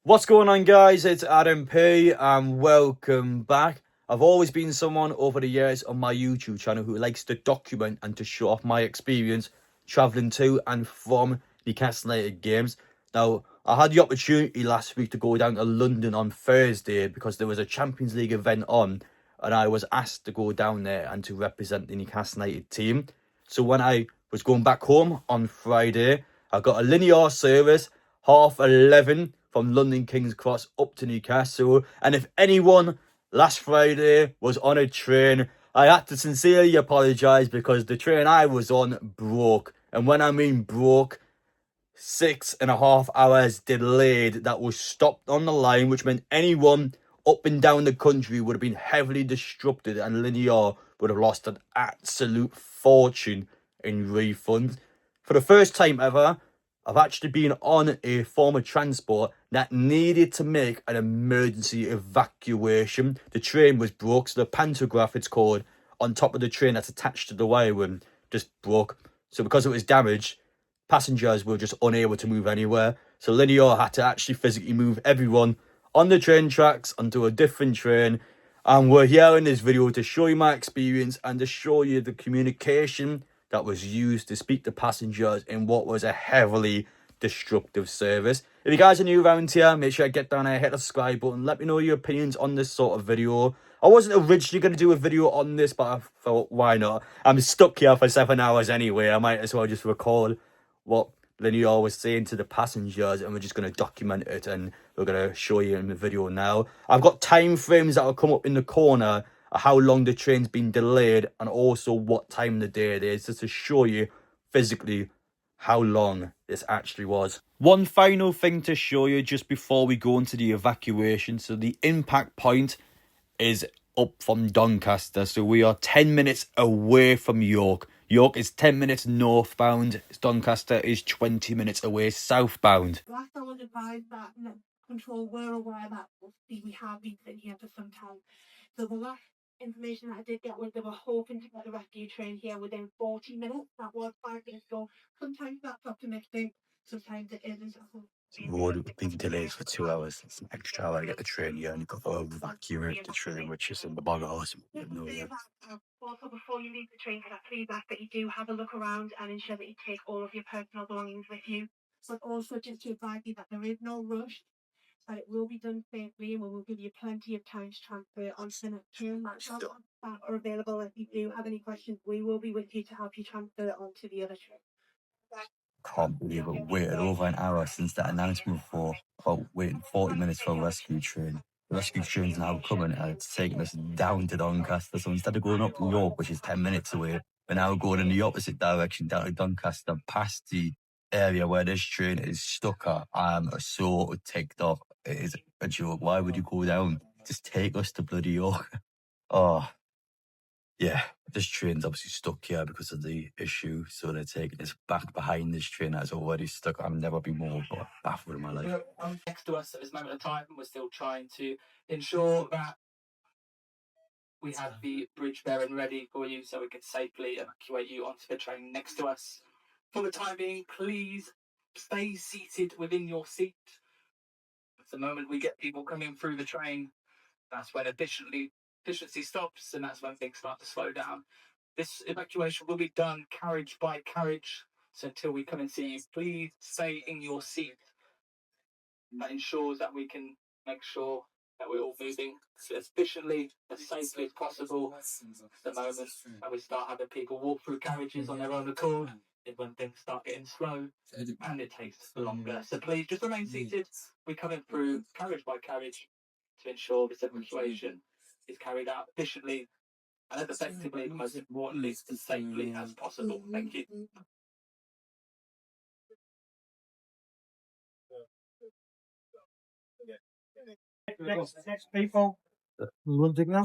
What's going on, guys? It's Adam P and welcome back. I've always been someone over the years on my YouTube channel who likes to document and to show off my experience travelling to and from Newcastle United games. Now, I had the opportunity last week to go down to London on Thursday because there was a Champions League event on, and I was asked to go down there and to represent the Newcastle United team. So when I was going back home on Friday, I got a linear service 11:30 from London King's Cross up to Newcastle. And if anyone last Friday was on a train, I had to sincerely apologise because the train I was on broke. And when I mean broke, 6.5 hours delayed, that was stopped on the line, which meant anyone up and down the country would have been heavily disrupted, and Linear would have lost an absolute fortune in refunds. For the first time ever, I've actually been on a form of transport that needed to make an emergency evacuation. The train was broke, so the pantograph, it's called, on top of the train that's attached to the wiring just broke. So because it was damaged, passengers were just unable to move anywhere. So Linear had to actually physically move everyone on the train tracks onto a different train. And we're here in this video to show you my experience and to show you the communication that was used to speak to passengers in what was a heavily destructive service. If you guys are new around here, make sure you get down there, hit the subscribe button, let me know your opinions on this sort of video. I wasn't originally going to do a video on this, but I thought, why not? I'm stuck here for 7 hours anyway. I might as well just record what Linear was saying to the passengers, and we're just going to document it, and we're going to show you in the video now. I've got time frames that will come up in the corner of how long the train's been delayed and also what time of the day it is, just to show you physically how long this actually was. One final thing to show you just before we go into the evacuation. So the impact point is up from Doncaster, so we are 10 minutes away from York. York is 10 minutes northbound. Doncaster is 20 minutes away southbound. Last I was advised that control were aware that we have been sitting here for some time. So the last information that I did get was they were hoping to get the rescue train here within 40 minutes. That was 5 minutes ago. Sometimes that's optimistic, sometimes it isn't. We would have been delayed for 2 hours. It's an extra hour to get the train here, and you've got to evacuate the train, which is in the bog horse. Also, before you leave the train, can I please ask that you do have a look around and ensure that you take all of your personal belongings with you? But also just to advise you that there is no rush, that it will be done safely, and we will give you plenty of time to transfer onto the next train. That are available. If you do have any questions, we will be with you to help you transfer onto the other train. Can't believe it. Waited over an hour since that announcement for waiting 40 minutes for a rescue train. The rescue train's now coming and it's taking us down to Doncaster. So instead of going up to York, which is 10 minutes away, we're now going in the opposite direction down to Doncaster, past the area where this train is stuck at. I'm so ticked off. It is a joke. Why would you go down? Just take us to bloody York. Oh, yeah, this train's obviously stuck here because of the issue, so they're taking us back behind this train that's already stuck. I've never been more baffled in my life. Next to us at this moment of time, we're still trying to ensure that we have the bridge there and ready for you so we can safely evacuate you onto the train next to us. For the time being, please stay seated within your seat. At the moment we get people coming through the train, that's when efficiency stops, and that's when things start to slow down. This evacuation will be done carriage by carriage, so until we come and see you, please stay in your seat. That ensures that we can make sure that we're all moving as efficiently, as safely as possible. The moment that we start having people walk through carriages on their own accord is when things start getting slow and it takes longer. So please just remain seated. We're coming through carriage by carriage to ensure this evacuation is carried out efficiently and as effectively, most importantly, as safely as possible. Thank you. Next people. London now?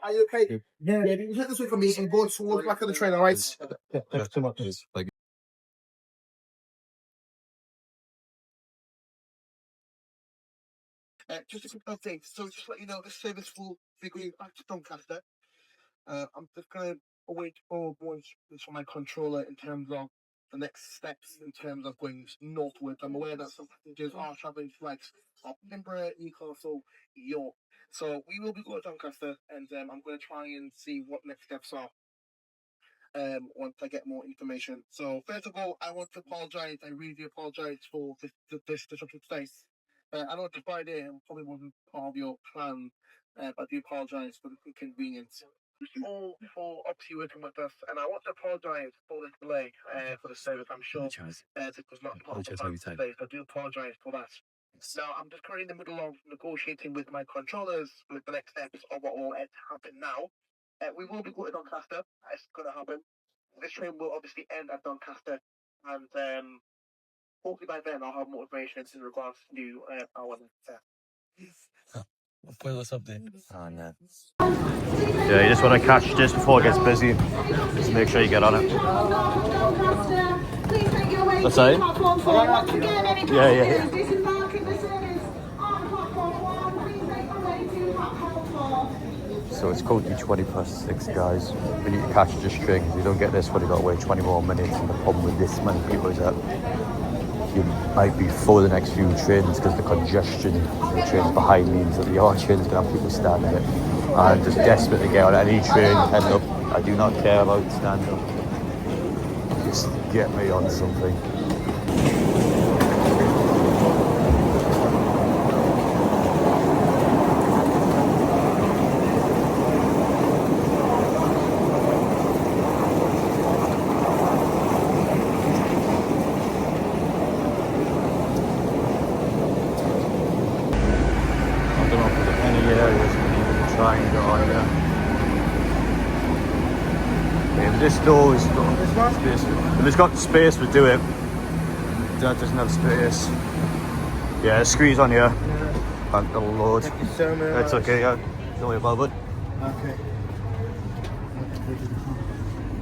Are you okay? Yeah, you can take this way from me and go towards the back of the train, alright? That's too much. Just a quick update. So just to let you know, this service will be going back to Doncaster. I'm just going to await for more instructions from my controller in terms of the next steps in terms of going northwards. I'm aware that some passengers are travelling flights of Edinburgh, Newcastle, York. So we will be going to Doncaster, and I'm going to try and see what next steps are once I get more information. So first of all, I want to apologise. I really do apologise for this disruption today. I know it's a Friday and probably wasn't part of your plan, but I do apologise for the inconvenience. All for obviously working with us, and I want to apologise for this delay for the service. I'm sure it was not today, so I do apologise for that. Now, I'm just currently in the middle of negotiating with my controllers with the next steps of what will happen now. We will be going to Doncaster. It's going to happen. This train will obviously end at Doncaster, and hopefully by then I'll have more information in regards to our next step. What's up there? Oh, no. Yeah, you just want to catch this before it gets busy. Just make sure you get on it. That's it? Yeah. So it's currently 6:20, guys. We need to catch this train because we don't get this when we've got to wait 20 more minutes. And the problem with this many people is that you might be full the next few trains because the congestion of the trains behind means that the other trains can have people standing it. And just desperate to get on any train heading up. I do not care about standing up. Just get me on something. This door is got space. Well, it's got space to do it. That doesn't have space. Yeah, squeeze on here. Thank the Lord. Thank you so much. That's okay, yeah. Don't worry about it. Okay.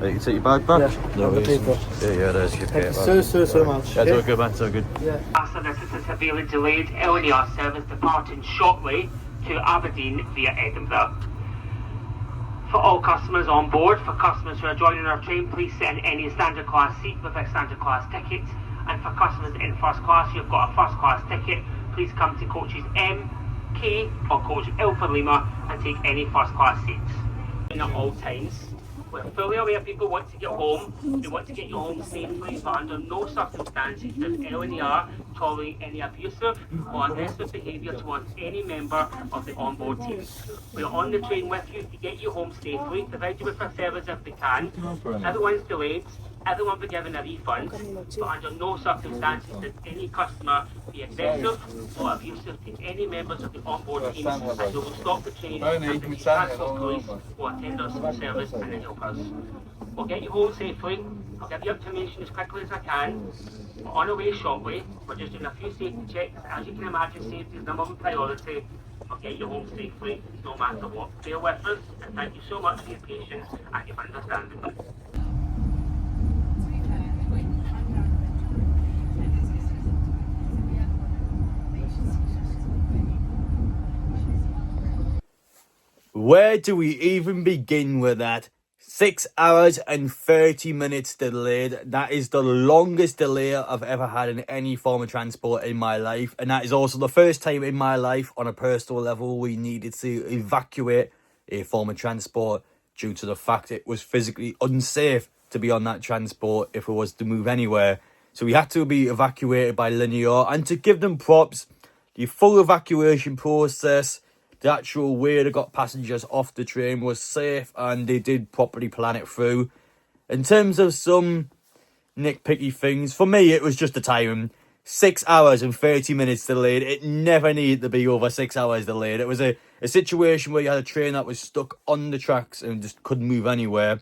You can take your bag back? Yeah, no worries. Yeah, there's your Thank you so much. Yeah, it's all good, man. It's all good. Yeah. This is a severely delayed LNER service departing shortly to Aberdeen via Edinburgh. For all customers on board, for customers who are joining our train, please sit in any standard class seat with a standard class ticket. And for customers in first class, you've got a first class ticket, please come to coaches M, K or coach Alpha Lima and take any first class seats. At all times, we're fully aware people want to get home, they want to get you home safely, but under no circumstances does LNER tolerate any abusive or aggressive behaviour towards any member of the onboard team. We're on the train with you to get you home safely, provide you with our service if we can. Everyone's delayed, everyone will be given a refund, but under no circumstances does any customer be aggressive or abusive to any members of the onboard team, and we will stop the train and the Newcastle police will attend our service and help us. We'll get you home safely. I'll give you information as quickly as I can. We're on our way shortly. We're just doing a few safety checks. As you can imagine, safety is number one priority. I'll get you home safely, no matter what. Bear with us, and thank you so much for your patience and your understanding. Where do we even begin with that? 6 hours and 30 minutes delayed. That is the longest delay I've ever had in any form of transport in my life. And that is also the first time in my life on a personal level we needed to evacuate a form of transport due to the fact it was physically unsafe to be on that transport if it was to move anywhere. So we had to be evacuated by Linear, and to give them props, the full evacuation process, the actual way they got passengers off the train was safe, and they did properly plan it through. In terms of some nitpicky things, for me it was just the timing. 6 hours and 30 minutes delayed. It never needed to be over 6 hours delayed. It was a situation where you had a train that was stuck on the tracks and just couldn't move anywhere.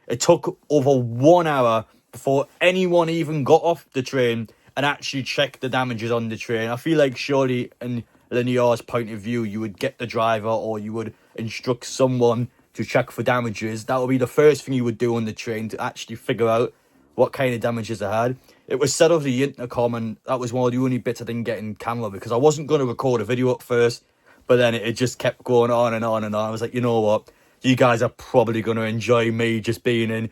It took over 1 hour before anyone even got off the train and actually checked the damages on the train. I feel like surely in Linear's point of view, you would get the driver or you would instruct someone to check for damages. That would be the first thing you would do on the train to actually figure out what kind of damages I had. It was set off the intercom, and that was one of the only bits I didn't get in camera because I wasn't going to record a video at first, but then it just kept going on and on and on. I was like, you know what? You guys are probably going to enjoy me just being in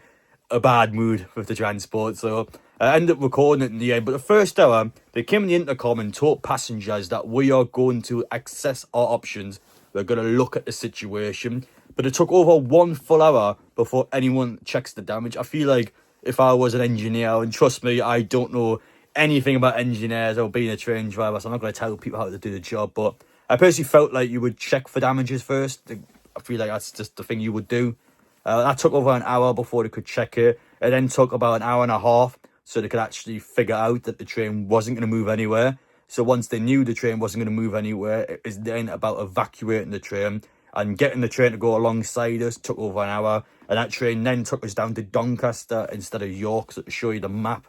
a bad mood with the transport. So I ended up recording it in the end, but the first hour, they came in the intercom and told passengers that we are going to access our options. We're going to look at the situation. But it took over 1 full hour before anyone checks the damage. I feel like if I was an engineer, and trust me, I don't know anything about engineers or being a train driver, so I'm not going to tell people how to do the job, but I personally felt like you would check for damages first. I feel like that's just the thing you would do. That took over an hour before they could check it. It then took about an hour and a half so they could actually figure out that the train wasn't going to move anywhere. So once they knew the train wasn't going to move anywhere, it was then about evacuating the train, and getting the train to go alongside us took over an hour. And that train then took us down to Doncaster instead of York, so to show you the map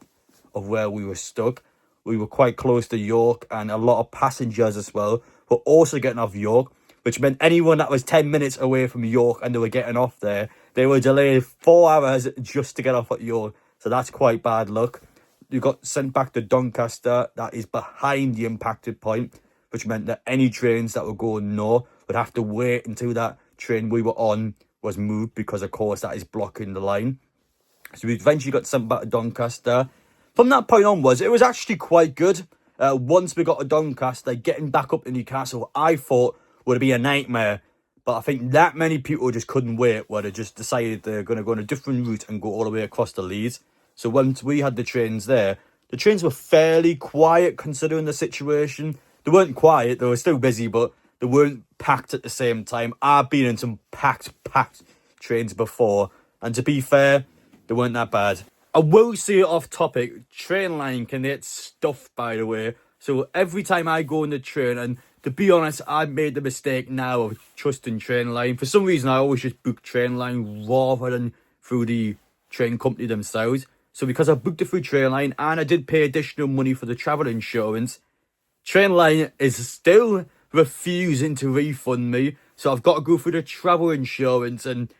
of where we were stuck. We were quite close to York, and a lot of passengers as well were also getting off York, which meant anyone that was 10 minutes away from York and they were getting off there, they were delayed 4 hours just to get off at York. So that's quite bad luck. You got sent back to Doncaster, that is behind the impacted point, which meant that any trains that were going north would have to wait until that train we were on was moved, because of course that is blocking the line. So we eventually got sent back to Doncaster. From that point onwards, it was actually quite good. Once we got to Doncaster, getting back up to Newcastle, I thought would be a nightmare. But I think that many people just couldn't wait, where they just decided they're going to go on a different route and go all the way across the Leeds. So once we had the trains there, the trains were fairly quiet considering the situation. They weren't quiet, they were still busy, but they weren't packed at the same time. I've been in some packed trains before, and to be fair, they weren't that bad. I will say off topic, trainline can get stuffed, by the way. So every time I go on the train, and to be honest, I've made the mistake now of trusting trainline. For some reason, I always just book trainline rather than through the train company themselves. So because I booked it through trainline and I did pay additional money for the travel insurance, trainline is still refusing to refund me. So I've got to go through the travel insurance, and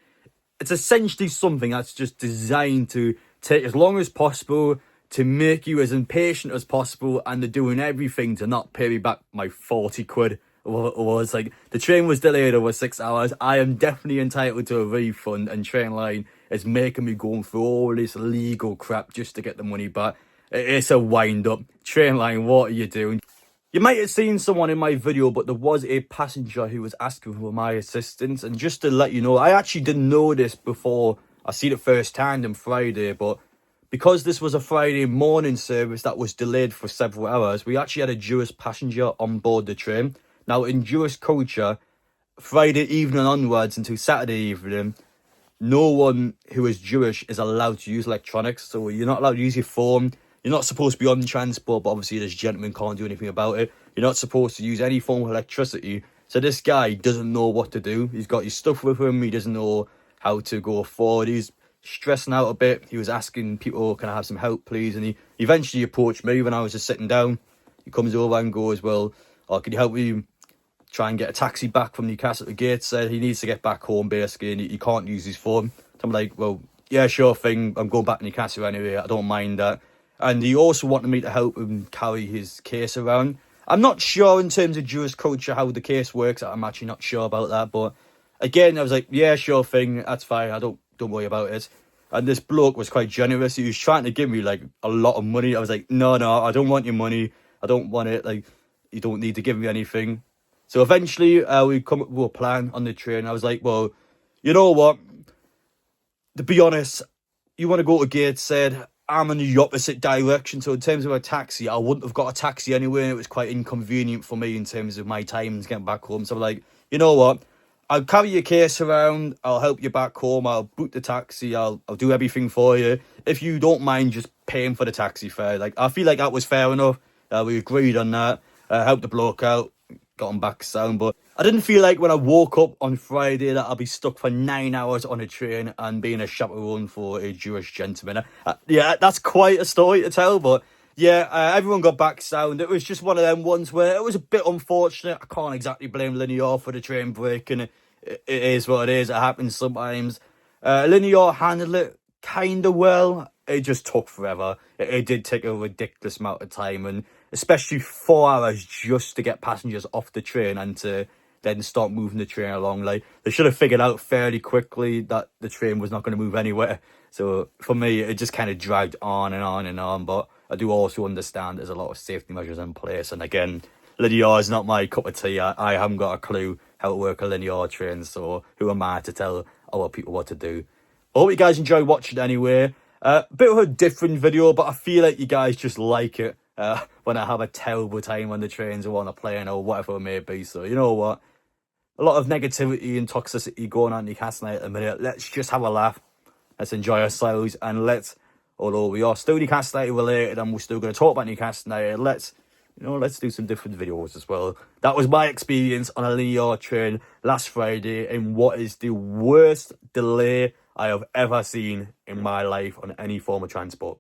it's essentially something that's just designed to take as long as possible, to make you as impatient as possible, and they're doing everything to not pay me back my 40 quid. It was like, the train was delayed over 6 hours. I am definitely entitled to a refund, and Trainline is making me go through all this legal crap just to get the money back. It's a wind up. Trainline, what are you doing? You might have seen someone in my video, but there was a passenger who was asking for my assistance. And just to let you know, I actually didn't know this before I seen it first hand on Friday, but because this was a Friday morning service that was delayed for several hours, we actually had a Jewish passenger on board the train. Now, in Jewish culture, Friday evening onwards until Saturday evening, no one who is Jewish is allowed to use electronics. So you're not allowed to use your phone. You're not supposed to be on transport, but obviously this gentleman can't do anything about it. You're not supposed to use any form of electricity. So this guy doesn't know what to do. He's got his stuff with him. He doesn't know how to go forward. He's stressing out a bit. He was asking people, can I have some help, please? And he eventually approached me when I was just sitting down. He comes over and goes, well, can you help me try and get a taxi back from Newcastle to Gateshead? He needs to get back home, basically, and he can't use his phone. So I'm like, well, yeah, sure thing. I'm going back to Newcastle anyway. I don't mind that. And he also wanted me to help him carry his case around. I'm not sure in terms of Jewish culture how the case works. I'm actually not sure about that. But again, I was like, yeah, sure thing. That's fine. Don't worry about it. And this bloke was quite generous. He was trying to give me like a lot of money. I was like, no, I don't want your money. I don't want it. Like, you don't need to give me anything. So eventually we come up with a plan on the train. I was like, well, you know what? To be honest, you want to go to Gateshead, I'm in the opposite direction. So in terms of a taxi, I wouldn't have got a taxi anyway. And it was quite inconvenient for me in terms of my timings getting back home. So I'm like, you know what? I'll carry your case around. I'll help you back home. I'll book the taxi. I'll do everything for you. If you don't mind just paying for the taxi fare. Like, I feel like that was fair enough. We agreed on that. Helped the bloke out. Got him back sound, but I didn't feel like when I woke up on Friday that I'd be stuck for 9 hours on a train and being a chaperone for a Jewish gentleman. Yeah, that's quite a story to tell, but yeah, everyone got back sound. It was just one of them ones where it was a bit unfortunate. I can't exactly blame Linear for the train breaking. It is what it is. It happens sometimes. Linear handled it kind of well. It just took forever. It did take a ridiculous amount of time, and especially 4 hours just to get passengers off the train and to then start moving the train along. Like, they should have figured out fairly quickly that the train was not going to move anywhere. So for me, it just kind of dragged on and on and on. But I do also understand there's a lot of safety measures in place. And again, linear is not my cup of tea. I haven't got a clue how to work a linear train, so who am I to tell other people what to do? I hope you guys enjoy watching anyway. Bit of a different video, but I feel like you guys just like it when I have a terrible time on the trains or on a plane or whatever it may be. So you know what? A lot of negativity and toxicity going on in Newcastle at the minute. Let's just have a laugh. Let's enjoy ourselves, and although we are still Newcastle related and we're still going to talk about Newcastle, let's do some different videos as well. That was my experience on a linear train last Friday in what is the worst delay I have ever seen in my life on any form of transport.